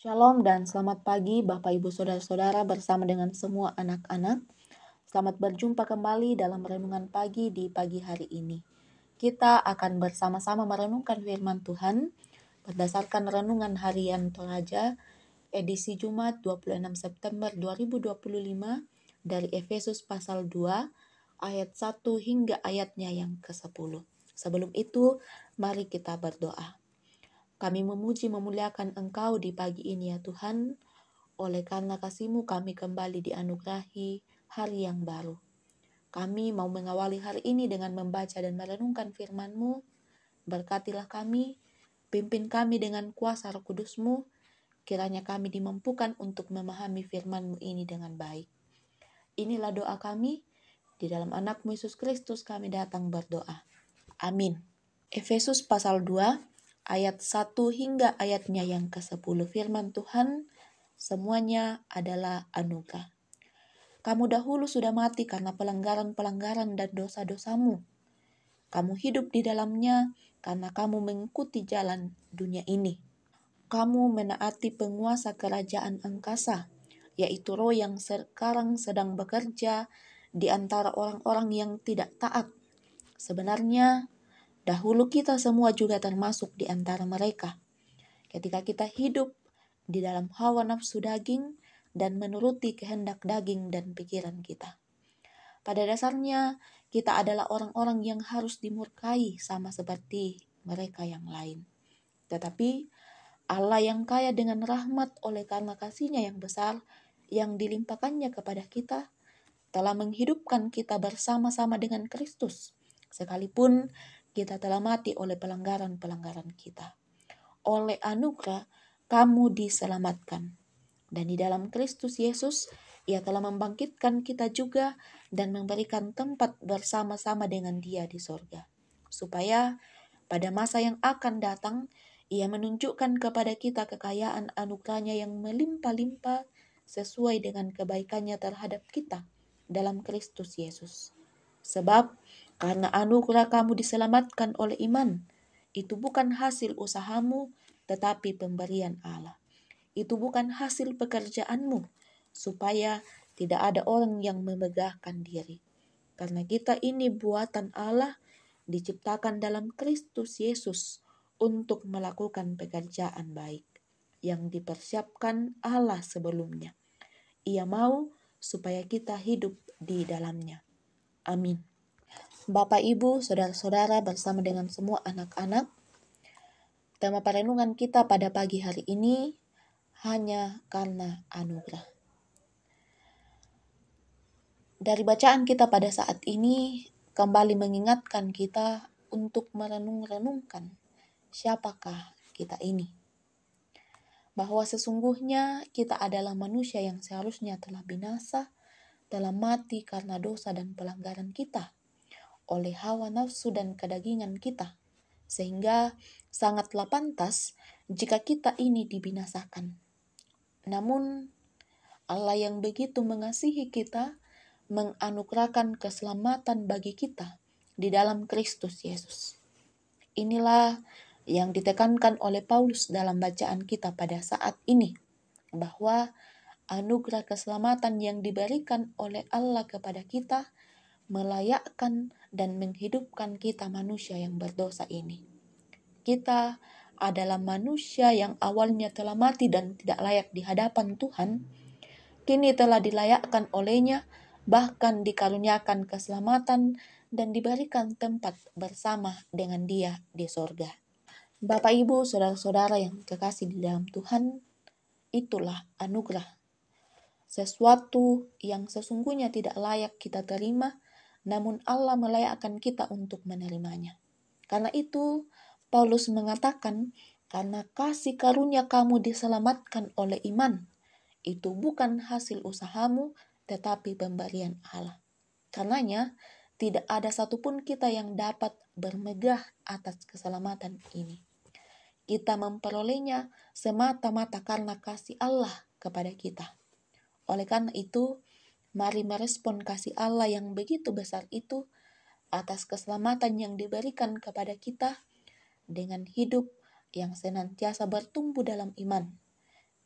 Shalom dan selamat pagi Bapak Ibu Saudara-saudara bersama dengan semua anak-anak. Selamat berjumpa kembali dalam renungan pagi di pagi hari ini. Kita akan bersama-sama merenungkan firman Tuhan berdasarkan renungan harian Toraja edisi Jumat 26 September 2025 dari Efesus pasal 2 ayat 1 hingga ayatnya yang ke-10. Sebelum itu, mari kita berdoa. Kami memuji memuliakan Engkau di pagi ini ya Tuhan. Oleh karena kasih-Mu kami kembali dianugerahi hari yang baru. Kami mau mengawali hari ini dengan membaca dan merenungkan firman-Mu. Berkatilah kami, pimpin kami dengan kuasa Roh Kudus-Mu. Kiranya kami dimampukan untuk memahami firman-Mu ini dengan baik. Inilah doa kami. Di dalam anak-Mu Yesus Kristus kami datang berdoa. Amin. Efesus pasal 2 ayat 1 hingga ayatnya yang ke-10. Firman Tuhan, semuanya adalah anugerah. Kamu dahulu sudah mati karena pelanggaran-pelanggaran dan dosa-dosamu. Kamu hidup di dalamnya karena kamu mengikuti jalan dunia ini. Kamu menaati penguasa kerajaan angkasa, yaitu roh yang sekarang sedang bekerja di antara orang-orang yang tidak taat. Sebenarnya, dahulu kita semua juga termasuk di antara mereka. Ketika kita hidup di dalam hawa nafsu daging dan menuruti kehendak daging dan pikiran kita. Pada dasarnya, kita adalah orang-orang yang harus dimurkai sama seperti mereka yang lain. Tetapi Allah yang kaya dengan rahmat oleh karena kasih-Nya yang besar yang dilimpahkannya kepada kita, telah menghidupkan kita bersama-sama dengan Kristus, sekalipun kita telah mati oleh pelanggaran-pelanggaran kita. Oleh anugerah, kamu diselamatkan. Dan di dalam Kristus Yesus, Ia telah membangkitkan kita juga dan memberikan tempat bersama-sama dengan Dia di sorga. Supaya pada masa yang akan datang, Ia menunjukkan kepada kita kekayaan anugerahnya yang melimpah-limpah sesuai dengan kebaikannya terhadap kita dalam Kristus Yesus. Sebab karena anugerah kamu diselamatkan oleh iman, itu bukan hasil usahamu, tetapi pemberian Allah. Itu bukan hasil pekerjaanmu, supaya tidak ada orang yang memegahkan diri. Karena kita ini buatan Allah, diciptakan dalam Kristus Yesus untuk melakukan pekerjaan baik yang dipersiapkan Allah sebelumnya. Ia mau supaya kita hidup di dalamnya. Amin. Bapak, Ibu, Saudara-saudara bersama dengan semua anak-anak, tema perenungan kita pada pagi hari ini hanya karena anugerah. Dari bacaan kita pada saat ini kembali mengingatkan kita untuk merenung-renungkan siapakah kita ini. Bahwa sesungguhnya kita adalah manusia yang seharusnya telah binasa, telah mati karena dosa dan pelanggaran kita, oleh hawa nafsu dan kedagingan kita. Sehingga sangatlah pantas jika kita ini dibinasakan. Namun Allah yang begitu mengasihi kita menganugerahkan keselamatan bagi kita di dalam Kristus Yesus. Inilah yang ditekankan oleh Paulus dalam bacaan kita pada saat ini, bahwa anugerah keselamatan yang diberikan oleh Allah kepada kita melayakkan dan menghidupkan kita manusia yang berdosa ini. Kita adalah manusia yang awalnya telah mati dan tidak layak di hadapan Tuhan, kini telah dilayakkan olehnya, bahkan dikaruniakan keselamatan dan diberikan tempat bersama dengan Dia di sorga. Bapak, Ibu, Saudara-saudara yang kekasih di dalam Tuhan, itulah anugerah. Sesuatu yang sesungguhnya tidak layak kita terima, namun Allah melayakkan kita untuk menerimanya. Karena itu, Paulus mengatakan, karena kasih karunia kamu diselamatkan oleh iman. Itu bukan hasil usahamu, tetapi pemberian Allah. Karenanya, tidak ada satupun kita yang dapat bermegah atas keselamatan ini. Kita memperolehnya semata-mata karena kasih Allah kepada kita. Oleh karena itu, mari merespon kasih Allah yang begitu besar itu atas keselamatan yang diberikan kepada kita dengan hidup yang senantiasa bertumbuh dalam iman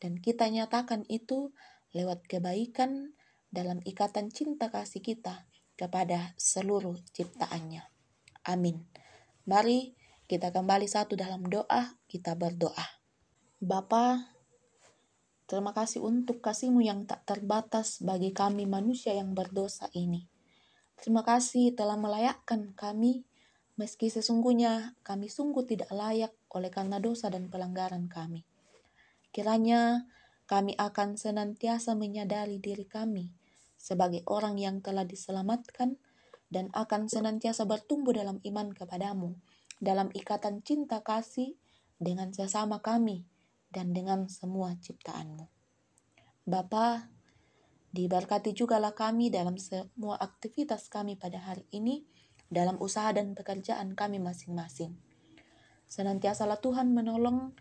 dan kita nyatakan itu lewat kebaikan dalam ikatan cinta kasih kita kepada seluruh ciptaannya. Amin. Mari kita kembali satu dalam doa, kita berdoa. Bapa, terima kasih untuk kasih-Mu yang tak terbatas bagi kami manusia yang berdosa ini. Terima kasih telah melayakkan kami, meski sesungguhnya kami sungguh tidak layak oleh karena dosa dan pelanggaran kami. Kiranya kami akan senantiasa menyadari diri kami sebagai orang yang telah diselamatkan dan akan senantiasa bertumbuh dalam iman kepadamu, dalam ikatan cinta kasih dengan sesama kami dan dengan semua ciptaan-Mu. Bapa, diberkati jugalah kami dalam semua aktivitas kami pada hari ini, dalam usaha dan pekerjaan kami masing-masing. Senantiasalah Tuhan menolong,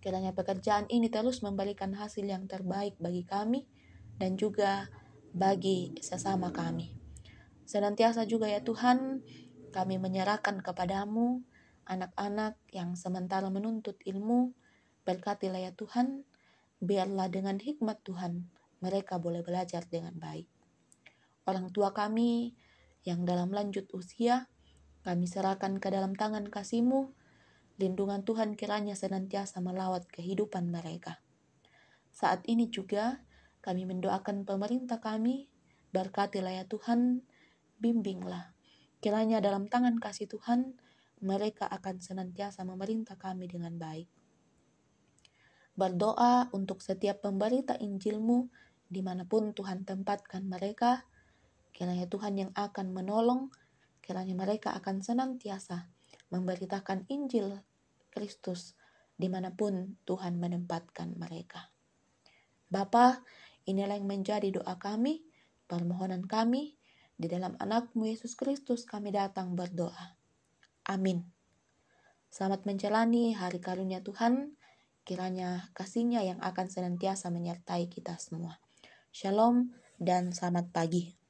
kiranya pekerjaan ini terus memberikan hasil yang terbaik bagi kami dan juga bagi sesama kami. Senantiasa juga ya Tuhan, kami menyerahkan kepadamu anak-anak yang sementara menuntut ilmu. Berkatilah ya Tuhan, biarlah dengan hikmat Tuhan mereka boleh belajar dengan baik. Orang tua kami yang dalam lanjut usia, kami serahkan ke dalam tangan kasih-Mu. Lindungan Tuhan kiranya senantiasa melawat kehidupan mereka. Saat ini juga kami mendoakan pemerintah kami, berkatilah ya Tuhan, bimbinglah. Kiranya dalam tangan kasih Tuhan, mereka akan senantiasa memerintah kami dengan baik. Berdoa untuk setiap pemberita Injil-Mu, dimanapun Tuhan tempatkan mereka, kiranya Tuhan yang akan menolong, kiranya mereka akan senantiasa memberitakan Injil Kristus dimanapun Tuhan menempatkan mereka. Bapa, inilah yang menjadi doa kami, permohonan kami, di dalam anak-Mu Yesus Kristus kami datang berdoa. Amin. Selamat menjalani hari karunia Tuhan, kiranya kasih-Nya yang akan senantiasa menyertai kita semua. Shalom dan selamat pagi.